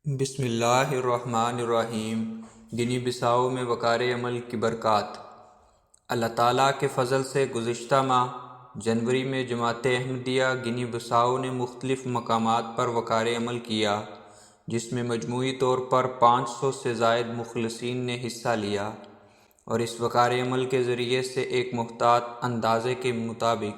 بسم اللہ الرحمن الرحیم۔ گنی بساؤ میں وقار عمل کی برکات۔ اللہ تعالیٰ کے فضل سے گزشتہ ماہ جنوری میں جماعت احمدیہ گنی بساؤ نے مختلف مقامات پر وقار عمل کیا، جس میں مجموعی طور پر 500 سے زائد مخلصین نے حصہ لیا، اور اس وقار عمل کے ذریعے سے ایک محتاط اندازے کے مطابق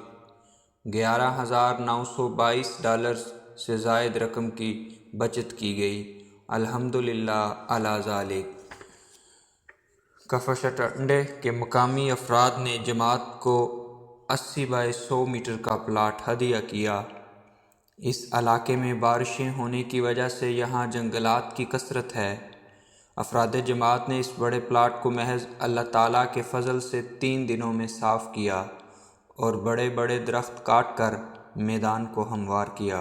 $11,922 سے زائد رقم کی بچت کی گئی۔ الحمدللہ علی ذالک۔ کفشٹنڈے کے مقامی افراد نے جماعت کو 80 بائی 100 میٹر کا پلاٹ ہدیہ کیا۔ اس علاقے میں بارشیں ہونے کی وجہ سے یہاں جنگلات کی کثرت ہے۔ افراد جماعت نے اس بڑے پلاٹ کو محض اللہ تعالیٰ کے فضل سے 3 دنوں میں صاف کیا اور بڑے بڑے درخت کاٹ کر میدان کو ہموار کیا۔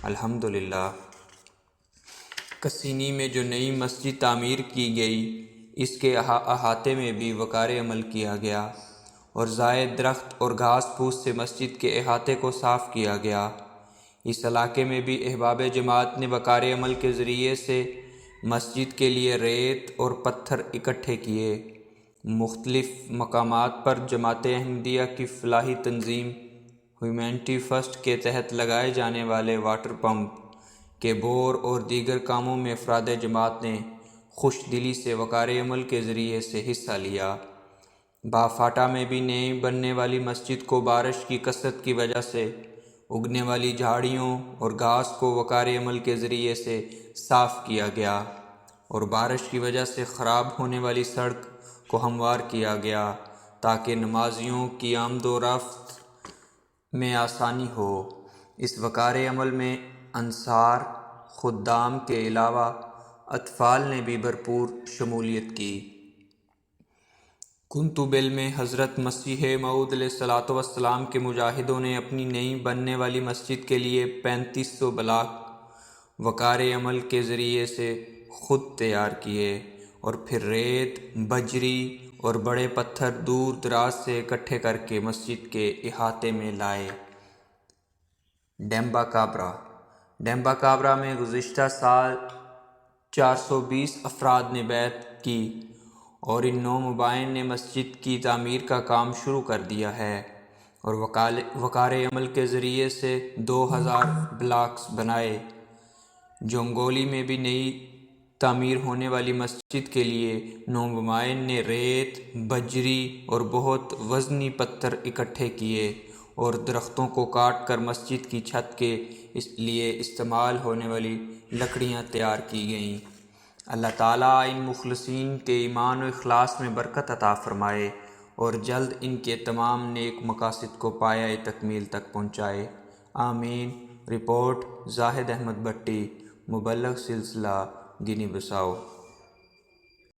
الحمدللہ۔ کسینی میں جو نئی مسجد تعمیر کی گئی، اس کے احاطے میں بھی وقار عمل کیا گیا، اور زائد درخت اور گھاس پھوس سے مسجد کے احاطے کو صاف کیا گیا۔ اس علاقے میں بھی احباب جماعت نے وقار عمل کے ذریعے سے مسجد کے لیے ریت اور پتھر اکٹھے کیے۔ مختلف مقامات پر جماعت احمدیہ کی فلاحی تنظیم ہیومینٹی فرسٹ کے تحت لگائے جانے والے واٹر پمپ کے بور اور دیگر کاموں میں افراد جماعت نے خوش دلی سے وقار عمل کے ذریعے سے حصہ لیا۔ بافاٹا میں بھی نئی بننے والی مسجد کو بارش کی کثرت کی وجہ سے اگنے والی جھاڑیوں اور گھاس کو وقار عمل کے ذریعے سے صاف کیا گیا، اور بارش کی وجہ سے خراب ہونے والی سڑک کو ہموار کیا گیا تاکہ نمازیوں کی آمد و رفت میں آسانی ہو۔ اس وقار عمل میں انصار، خدام کے علاوہ اطفال نے بھی بھرپور شمولیت کی۔ کنتو بالعلم حضرت مسیح موعود علیہ الصلوۃ والسلام کے مجاہدوں نے اپنی نئی بننے والی مسجد کے لیے 3500 بلاک وقار عمل کے ذریعے سے خود تیار کیے، اور پھر ریت، بجری اور بڑے پتھر دور دراز سے اکٹھے کر کے مسجد کے احاطے میں لائے۔ ڈیمبا کابرا۔ ڈیمبا کابرا میں گزشتہ سال 420 افراد نے بیعت کی، اور ان 9 مبائن نے مسجد کی تعمیر کا کام شروع کر دیا ہے، اور وقار عمل کے ذریعے سے 2000 بلاکس بنائے۔ جونگولی میں بھی نئی تعمیر ہونے والی مسجد کے لیے 9 مبائن نے ریت، بجری اور بہت وزنی پتھر اکٹھے کیے، اور درختوں کو کاٹ کر مسجد کی چھت کے لیے استعمال ہونے والی لکڑیاں تیار کی گئیں۔ اللہ تعالیٰ ان مخلصین کے ایمان و اخلاص میں برکت عطا فرمائے، اور جلد ان کے تمام نیک مقاصد کو پایۂ تکمیل تک پہنچائے۔ آمین۔ رپورٹ زاہد احمد بٹی، مبلغ سلسلہ گنی بساؤ۔